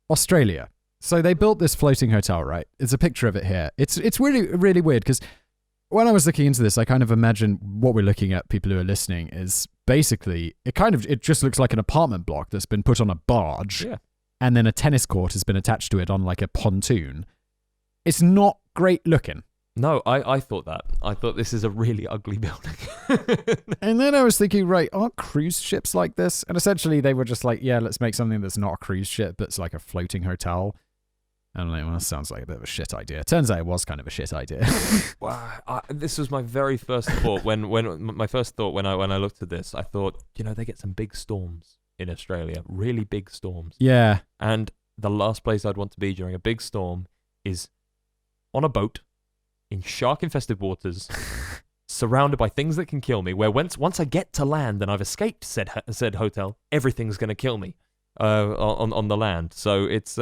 Australia. So they built this floating hotel, right? It's a picture of it here. It's really, really weird because when I was looking into this, I kind of imagine what we're looking at, people who are listening, is basically, it just looks like an apartment block that's been put on a barge. Yeah. And then a tennis court has been attached to it on like a pontoon. It's not great looking. No, I thought that. I thought this is a really ugly building. And then I was thinking, right, aren't cruise ships like this? And essentially they were just like, yeah, let's make something that's not a cruise ship, but it's like a floating hotel. And I'm like, well, that sounds like a bit of a shit idea. Turns out it was kind of a shit idea. Wow, this was my very first thought when I looked at this. I thought, they get some big storms in Australia, really big storms. Yeah. And the last place I'd want to be during a big storm is on a boat in shark-infested waters, surrounded by things that can kill me, where once I get to land and I've escaped said hotel, everything's going to kill me on the land. So it's...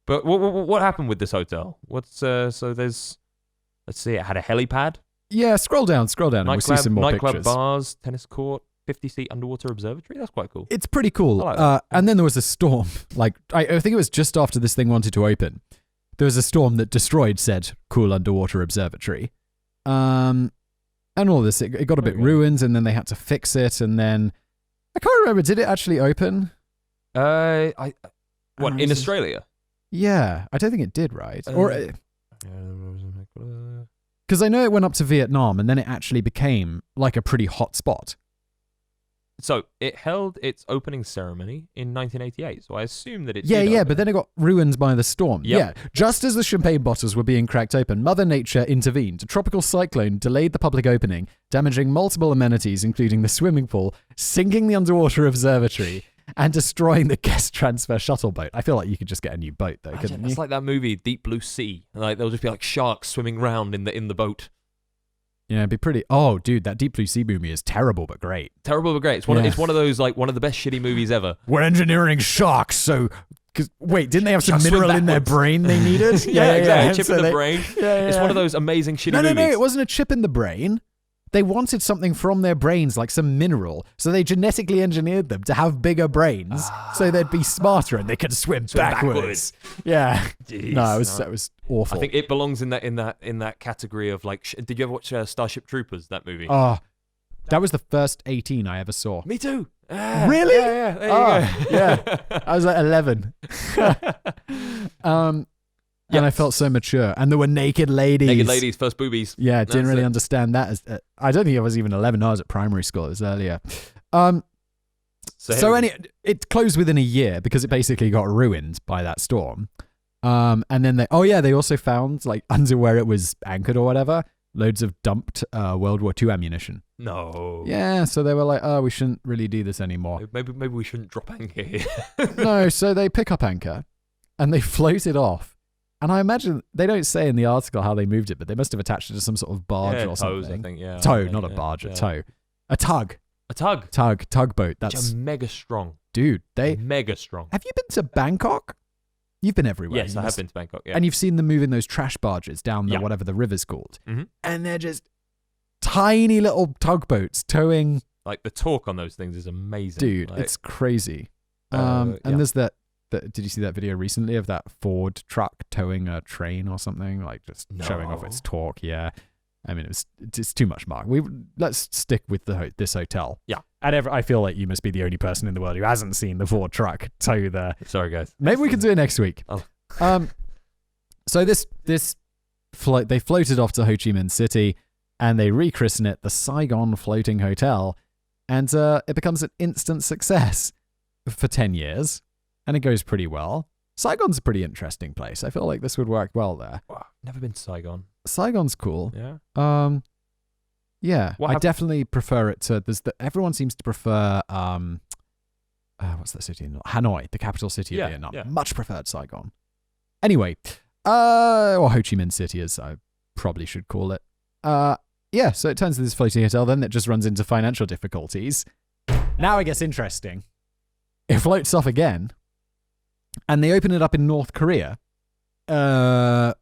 But what happened with this hotel? So there's... Let's see, it had a helipad. Yeah, scroll down, and we'll see some more nightclub, pictures. bars, tennis court, 50-seat underwater observatory. That's quite cool. It's pretty cool. I like that. And then there was a storm. Like, I think it was just after this thing wanted to open. There was a storm that destroyed said cool underwater observatory. And all this, it got a bit ruined, and then they had to fix it, and then... I can't remember, did it actually open? In Australia? Yeah, I don't think it did, right? Because I know it went up to Vietnam, and then it actually became like a pretty hot spot. So it held its opening ceremony in 1988. So I assume that it but then it got ruined by the storm. Yep. Yeah, just as the champagne bottles were being cracked open, Mother Nature intervened. A tropical cyclone delayed the public opening, damaging multiple amenities, including the swimming pool, sinking the underwater observatory, and destroying the guest transfer shuttle boat. I feel like you could just get a new boat, though, couldn't you? It's like that movie, Deep Blue Sea. Like there'll just be like sharks swimming around in the boat. Yeah, it'd be pretty... Oh, dude, that Deep Blue Sea movie is terrible but great. Terrible but great. It's one of those, like, one of the best shitty movies ever. We're engineering sharks, so... Wait, didn't they have some Sharks mineral in their brain they needed? yeah, exactly. Chip in the brain. Yeah. It's one of those amazing shitty movies. No, it wasn't a chip in the brain. They wanted something from their brains, like some mineral, so they genetically engineered them to have bigger brains, so they'd be smarter and they could swim backwards. Yeah. Jeez, No, that was awful. I think it belongs in that category of like. Did you ever watch Starship Troopers? That movie. Oh, that was the first 18 I ever saw. Me too. Really? Yeah. There you go. Yeah. I was like 11. And I felt so mature. And there were naked ladies. Naked ladies, first boobies. Yeah, I didn't really understand that. I don't think I was even 11. I was at primary school. It was earlier. It closed within a year because it basically got ruined by that storm. And then they also found, like, under where it was anchored or whatever, loads of dumped World War II ammunition. No. Yeah, so they were like, we shouldn't really do this anymore. Maybe we shouldn't drop anchor here. No, so they pick up anchor and they float it off. And I imagine, they don't say in the article how they moved it, but they must have attached it to some sort of barge or something. Tows, I think, yeah. Tow, not a barge, a tow. A tug. A tug. Tugboat. Which are mega strong. Dude, mega strong. Have you been to Bangkok? You've been everywhere. Yes, I have been to Bangkok, yeah. And you've seen them moving those trash barges down whatever the river's called. Mm-hmm. And they're just tiny little tugboats towing. Like, the torque on those things is amazing. Dude, like, it's crazy. And there's that. Did you see that video recently of that Ford truck towing a train or something? Like, just showing off its torque. Yeah. I mean, it's too much, Mark. Let's stick with this hotel. Yeah. And I feel like you must be the only person in the world who hasn't seen the Ford truck tow the... Sorry, guys. Maybe we can do it next week. Oh. So this flight, they floated off to Ho Chi Minh City and they rechristen it the Saigon Floating Hotel. And it becomes an instant success for 10 years. And it goes pretty well. Saigon's a pretty interesting place. I feel like this would work well there. Wow, never been to Saigon. Saigon's cool. Yeah. Yeah. I definitely prefer it to... everyone seems to prefer... what's that city? Hanoi, the capital city of Vietnam. Yeah. Much preferred Saigon. Anyway. Or Ho Chi Minh City, as I probably should call it. Yeah, so it turns to this floating hotel. Then it just runs into financial difficulties. Now it gets interesting. It floats off again. And they open it up in North Korea, right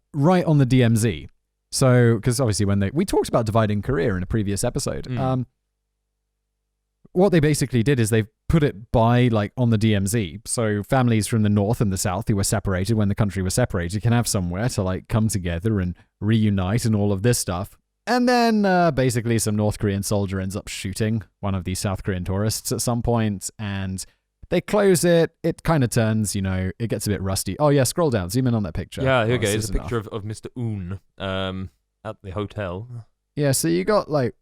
on the DMZ. So, because obviously we talked about dividing Korea in a previous episode. What they basically did is they've put it by like on the DMZ. So families from the north and the south who were separated when the country was separated can have somewhere to like come together and reunite and all of this stuff. And then basically some North Korean soldier ends up shooting one of these South Korean tourists at some point, and they close it. It kind of turns, it gets a bit rusty. Oh yeah, scroll down, zoom in on that picture. Yeah, here we go. This It's is a picture of Mr. Un at the hotel. Yeah, so you got like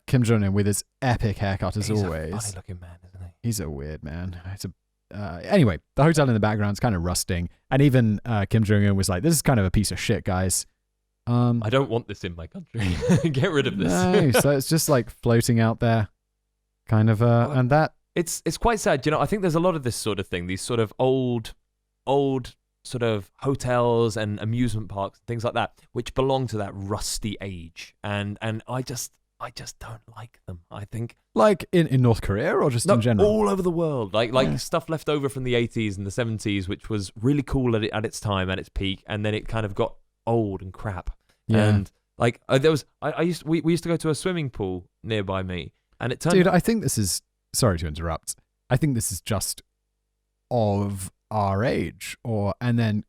Kim Jong-un with his epic haircut as He's always. a funny looking man, isn't he? He's a weird man. Anyway, the hotel in the background's kind of rusting, and even Kim Jong-un was like, "This is kind of a piece of shit, guys." I don't want this in my country. Get rid of this. No, so it's just like floating out there, kind of, and that. It's quite sad. I think there's a lot of this sort of thing. These sort of old sort of hotels and amusement parks, things like that, which belong to that rusty age, and I just don't like them. I think Like in North Korea or just in general? all over the world, like stuff left over from the 80s and the 70s, which was really cool at its time, at its peak, and then it kind of got old and crap. Yeah. And like we used to go to a swimming pool nearby me, and it turned. Dude, I think this is. Sorry to interrupt. I think this is just of our age, and then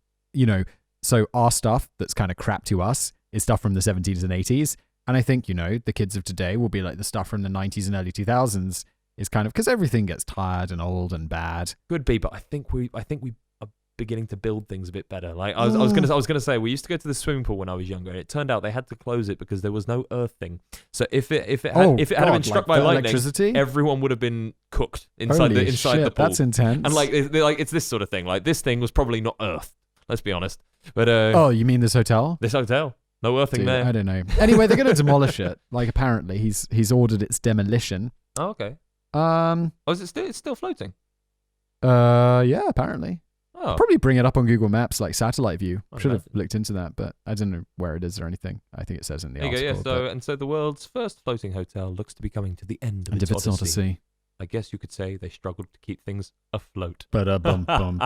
so our stuff that's kind of crap to us is stuff from the 70s and 80s. And I think, the kids of today will be like the stuff from the 90s and early 2000s is kind of, because everything gets tired and old and bad. Could be, but I think we are beginning to build things a bit better. Like I was gonna say, we used to go to the swimming pool when I was younger, and it turned out they had to close it because there was no earthing. So if it had been struck by lightning, electricity? Everyone would have been cooked inside Holy the shit, pool. That's intense. And like it's this sort of thing. Like this thing was probably not earthed. Let's be honest. But oh, you mean this hotel? This hotel. No earthing Dude, there. I don't know. Anyway, they're going to demolish it. Like apparently, he's ordered its demolition. Oh, okay. Oh, is it still? It's still floating. Yeah, apparently. Oh, Probably bring it up on Google Maps, like satellite view. I Should have imagine. looked into that, but I don't know where it is or anything. I think it says in the there you article. go. Yeah. So the world's first floating hotel looks to be coming to the end of and its if it's not a odyssey. sea. I guess you could say they struggled to keep things afloat. But bum bum.